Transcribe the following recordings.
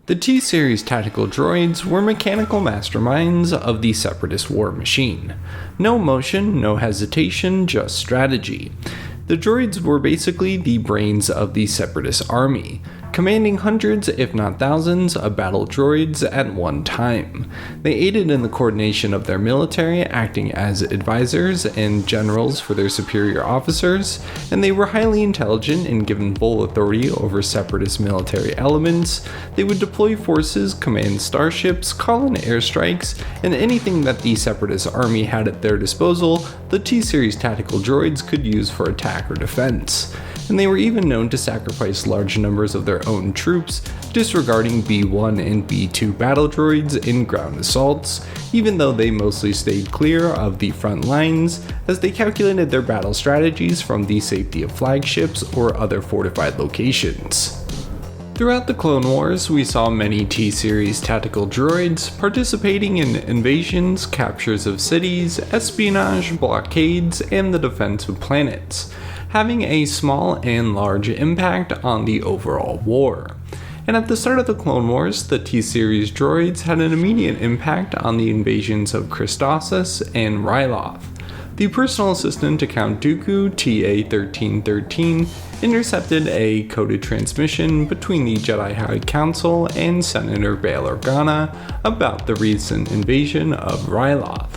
The T-Series tactical droids were mechanical masterminds of the Separatist war machine. No motion, no hesitation, just strategy. The droids were basically the brains of the Separatist army, commanding hundreds if not thousands of battle droids at one time. They aided in the coordination of their military, acting as advisors and generals for their superior officers, and they were highly intelligent and given full authority over Separatist military elements. They would deploy forces, command starships, call in airstrikes, and anything that the Separatist army had at their disposal, the T-Series tactical droids could use for attack or defense. And they were even known to sacrifice large numbers of their own troops, disregarding B-1 and B-2 battle droids in ground assaults, even though they mostly stayed clear of the front lines, as they calculated their battle strategies from the safety of flagships or other fortified locations. Throughout the Clone Wars, we saw many T-Series tactical droids participating in invasions, captures of cities, espionage, blockades, and the defense of planets, having a small and large impact on the overall war. And at the start of the Clone Wars, the T-Series droids had an immediate impact on the invasions of Christophsis and Ryloth. The personal assistant to Count Dooku, TA-1313, intercepted a coded transmission between the Jedi High Council and Senator Bail Organa about the recent invasion of Ryloth.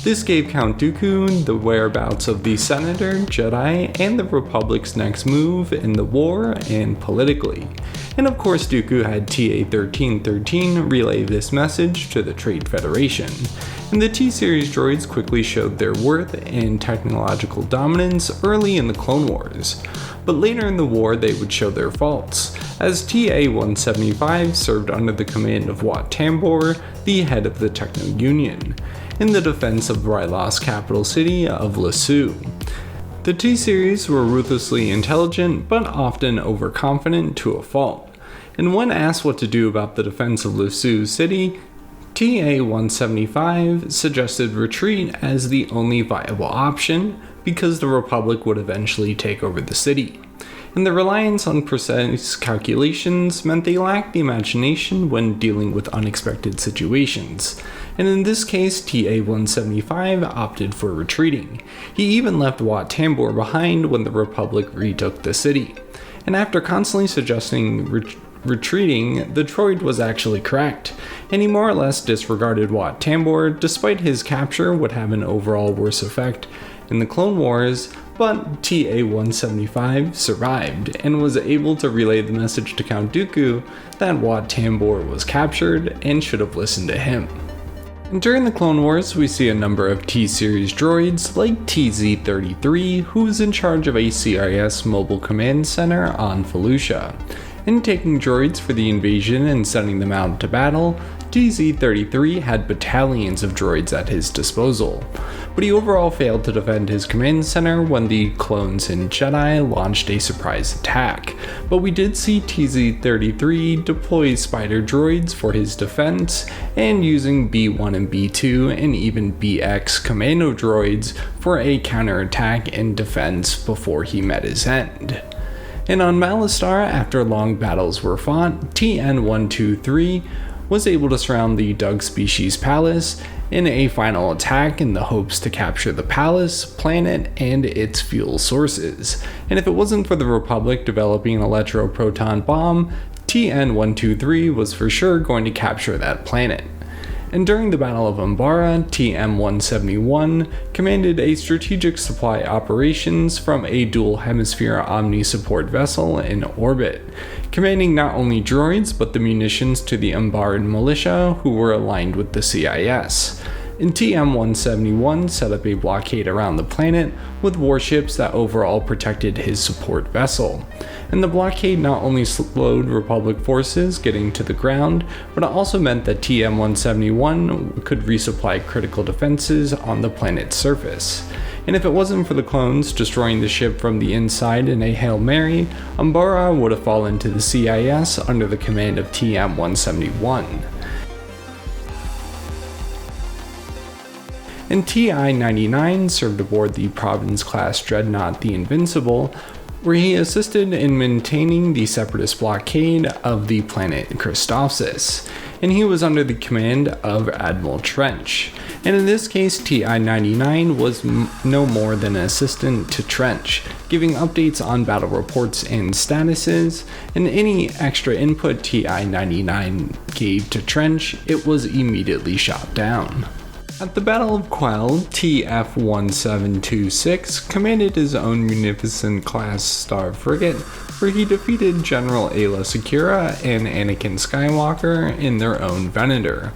This gave Count Dooku the whereabouts of the Senator, Jedi, and the Republic's next move in the war and politically. And of course Dooku had TA-1313 relay this message to the Trade Federation. And the T-Series droids quickly showed their worth and technological dominance early in the Clone Wars. But later in the war they would show their faults, as TA-175 served under the command of Wat Tambor, the head of the Techno Union, in the defense of Ryloth's capital city of Lasu. The T-Series were ruthlessly intelligent, but often overconfident to a fault. And when asked what to do about the defense of Lasu City, TA-175 suggested retreat as the only viable option because the Republic would eventually take over the city. And the reliance on precise calculations meant they lacked the imagination when dealing with unexpected situations. And in this case, TA-175 opted for retreating. He even left Wat Tambor behind when the Republic retook the city. And after constantly suggesting retreating, the droid was actually correct, and he more or less disregarded Wat Tambor, despite his capture would have an overall worse effect in the Clone Wars, but TA-175 survived and was able to relay the message to Count Dooku that Wat Tambor was captured and should have listened to him. And during the Clone Wars, we see a number of T-Series droids like TZ-33, who is in charge of a CIS mobile command center on Felucia. In taking droids for the invasion and sending them out to battle, TZ-33 had battalions of droids at his disposal, but he overall failed to defend his command center when the clones and Jedi launched a surprise attack. But we did see TZ-33 deploy spider droids for his defense, and using B-1 and B-2 and even BX commando droids for a counterattack and defense before he met his end. And on Malastare, after long battles were fought, TN-123 was able to surround the Dug Species Palace in a final attack in the hopes to capture the palace, planet, and its fuel sources. And if it wasn't for the Republic developing an electroproton bomb, TN-123 was for sure going to capture that planet. And during the Battle of Umbara, TM-171 commanded a strategic supply operations from a dual-hemisphere Omni-support vessel in orbit, commanding not only droids but the munitions to the Umbaran militia who were aligned with the CIS. And TM-171 set up a blockade around the planet with warships that overall protected his support vessel. And the blockade not only slowed Republic forces getting to the ground, but it also meant that TM-171 could resupply critical defenses on the planet's surface. And if it wasn't for the clones destroying the ship from the inside in a Hail Mary, Umbara would have fallen to the CIS under the command of TM-171. And TI-99 served aboard the Providence-class dreadnought the Invincible, where he assisted in maintaining the Separatist blockade of the planet Christophsis, and he was under the command of Admiral Trench. And in this case, TI-99 was no more than an assistant to Trench, giving updates on battle reports and statuses, and any extra input TI-99 gave to Trench, it was immediately shot down. At the Battle of Quell, TF-1726 commanded his own Munificent-class star frigate, where he defeated General Ayla Secura and Anakin Skywalker in their own Venator,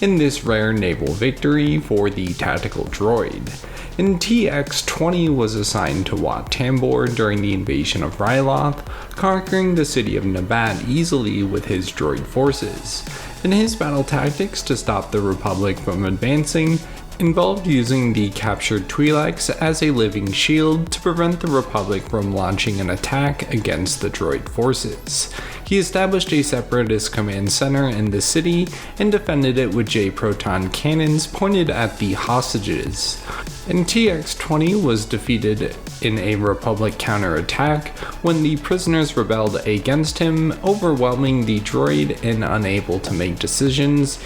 in this rare naval victory for the tactical droid. And TX-20 was assigned to Wat Tambor during the invasion of Ryloth, conquering the city of Nabad easily with his droid forces. And his battle tactics to stop the Republic from advancing involved using the captured Twi'leks as a living shield to prevent the Republic from launching an attack against the droid forces. He established a Separatist command center in the city and defended it with J-proton cannons pointed at the hostages. And TX-20 was defeated in a Republic counterattack when the prisoners rebelled against him, overwhelming the droid and unable to make decisions.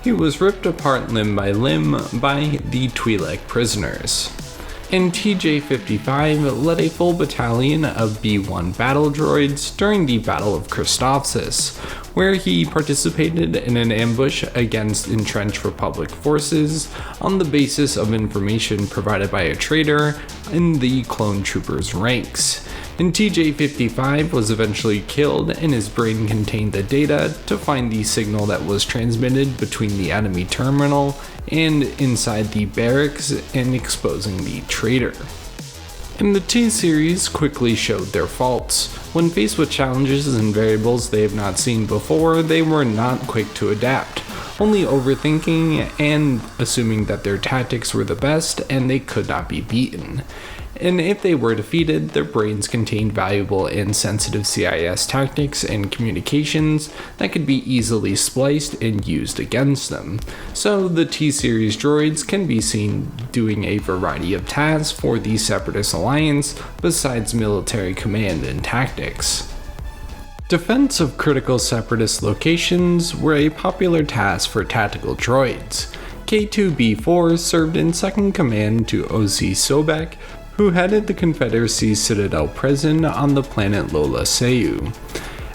He was ripped apart limb by limb by the Twi'lek prisoners. And TJ-55 led a full battalion of B-1 battle droids during the Battle of Christophsis, where he participated in an ambush against entrenched Republic forces on the basis of information provided by a traitor in the clone troopers' ranks. And TJ-55 was eventually killed, and his brain contained the data to find the signal that was transmitted between the enemy terminal and inside the barracks and exposing the traitor. And the T-Series quickly showed their faults. When faced with challenges and variables they have not seen before, they were not quick to adapt, only overthinking and assuming that their tactics were the best and they could not be beaten. And if they were defeated, their brains contained valuable and sensitive CIS tactics and communications that could be easily spliced and used against them. So the T-Series droids can be seen doing a variety of tasks for the Separatist Alliance besides military command and tactics. Defense of critical Separatist locations were a popular task for tactical droids. K2B4 served in second command to OC Sobek, who headed the Confederacy's Citadel prison on the planet Lola Seu.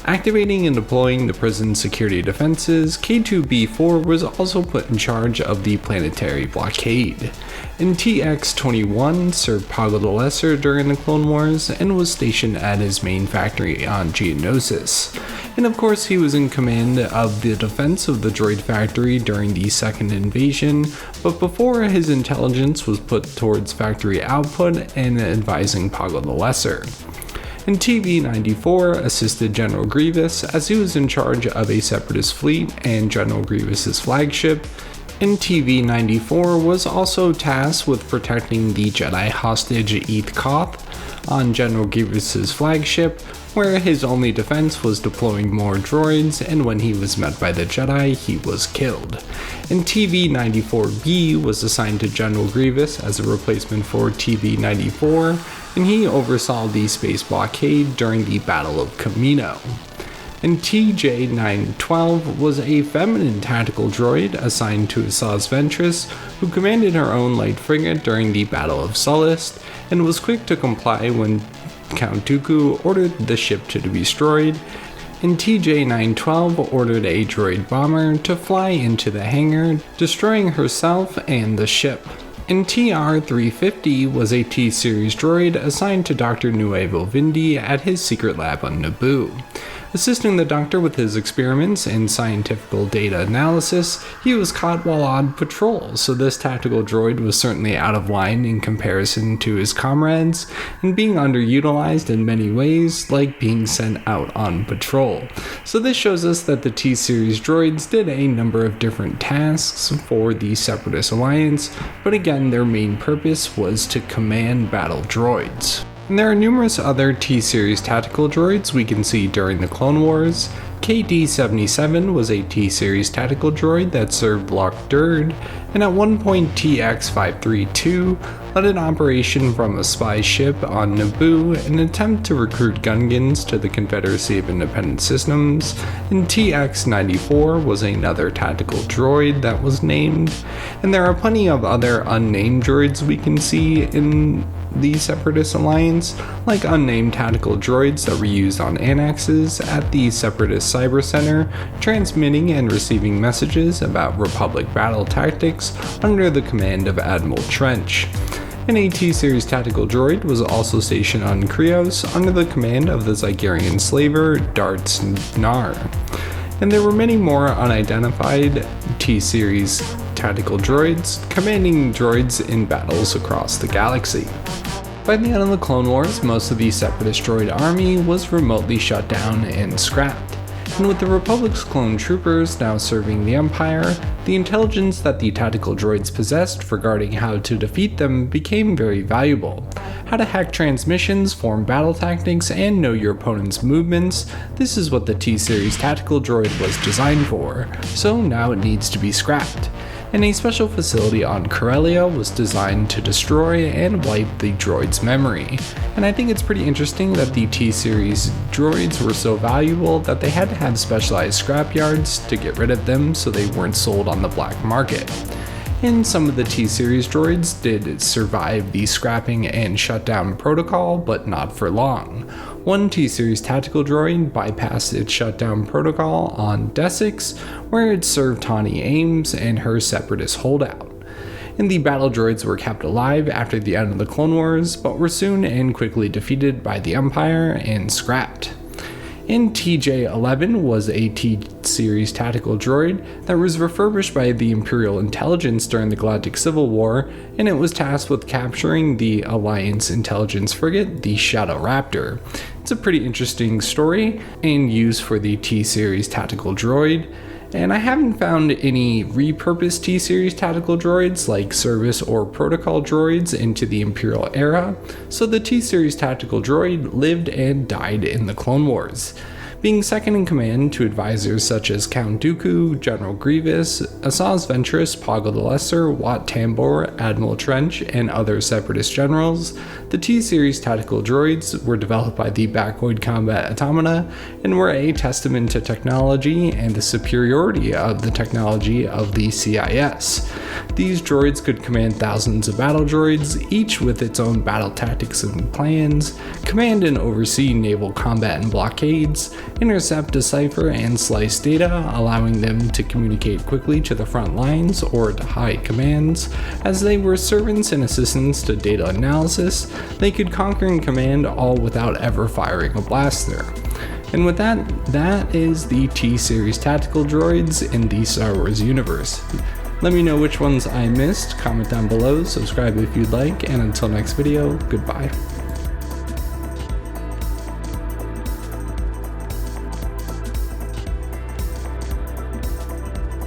Activating and deploying the prison's security defenses, K2B4 was also put in charge of the planetary blockade. And TX-21 served Pago the Lesser during the Clone Wars and was stationed at his main factory on Geonosis. And of course he was in command of the defense of the droid factory during the second invasion, but before his intelligence was put towards factory output and advising Pago the Lesser. And TV-94 assisted General Grievous as he was in charge of a Separatist fleet and General Grievous's flagship, and TV-94 was also tasked with protecting the Jedi hostage Eeth Koth on General Grievous's flagship, where his only defense was deploying more droids, and when he was met by the Jedi, he was killed. And TV-94B was assigned to General Grievous as a replacement for TV-94, and he oversaw the space blockade during the Battle of Camino. And TJ-912 was a feminine tactical droid assigned to Asajj Ventress, who commanded her own light frigate during the Battle of Sullust, and was quick to comply when Count Dooku ordered the ship to be destroyed, and TJ-912 ordered a droid bomber to fly into the hangar, destroying herself and the ship. And TR-350 was a T-Series droid assigned to Dr. Nuevo Vindi at his secret lab on Naboo. Assisting the Doctor with his experiments and scientific data analysis, he was caught while on patrol, so this tactical droid was certainly out of line in comparison to his comrades, and being underutilized in many ways, like being sent out on patrol. So this shows us that the T-Series droids did a number of different tasks for the Separatist Alliance, but again their main purpose was to command battle droids. And there are numerous other T-Series tactical droids we can see during the Clone Wars. KD-77 was a T-Series tactical droid that served Loch Durd, and at one point TX-532 led an operation from a spy ship on Naboo in an attempt to recruit Gungans to the Confederacy of Independent Systems, and TX-94 was another tactical droid that was named, and there are plenty of other unnamed droids we can see in the Separatist Alliance, like unnamed tactical droids that were used on annexes at the Separatist Cyber Center, transmitting and receiving messages about Republic battle tactics under the command of Admiral Trench. An AT-series tactical droid was also stationed on Krios under the command of the Zygerian slaver Darts Nar. And there were many more unidentified T-series tactical droids, commanding droids in battles across the galaxy. By the end of the Clone Wars, most of the Separatist droid army was remotely shut down and scrapped. And with the Republic's clone troopers now serving the Empire, the intelligence that the tactical droids possessed regarding how to defeat them became very valuable. How to hack transmissions, form battle tactics, and know your opponent's movements, this is what the T-Series tactical droid was designed for, so now it needs to be scrapped. And a special facility on Corellia was designed to destroy and wipe the droid's memory. And I think it's pretty interesting that the T-Series droids were so valuable that they had to have specialized scrapyards to get rid of them so they weren't sold on the black market. And some of the T-Series droids did survive the scrapping and shutdown protocol, but not for long. One T-Series tactical droid bypassed its shutdown protocol on Desix, where it served Tawny Ames and her Separatist holdout. And the battle droids were kept alive after the end of the Clone Wars, but were soon and quickly defeated by the Empire and scrapped. And TJ-11 was a T-Series tactical droid that was refurbished by the Imperial Intelligence during the Galactic Civil War, and it was tasked with capturing the Alliance intelligence frigate, the Shadow Raptor. It's a pretty interesting story and use for the T-Series tactical droid, and I haven't found any repurposed T-Series tactical droids like service or protocol droids into the Imperial era, so the T-Series tactical droid lived and died in the Clone Wars, being second in command to advisors such as Count Dooku, General Grievous, Asajj Ventress, Poggle the Lesser, Wat Tambor, Admiral Trench, and other Separatist generals. The T-Series tactical droids were developed by the Backoid Combat Automata and were a testament to technology and the superiority of the technology of the CIS. These droids could command thousands of battle droids, each with its own battle tactics and plans, command and oversee naval combat and blockades, intercept, decipher, and slice data, allowing them to communicate quickly to the front lines or to high commands. As they were servants and assistants to data analysis, they could conquer and command all without ever firing a blaster. And with that, that is the T-Series tactical droids in the Star Wars universe. Let me know which ones I missed, comment down below, subscribe if you'd like, and until next video, goodbye.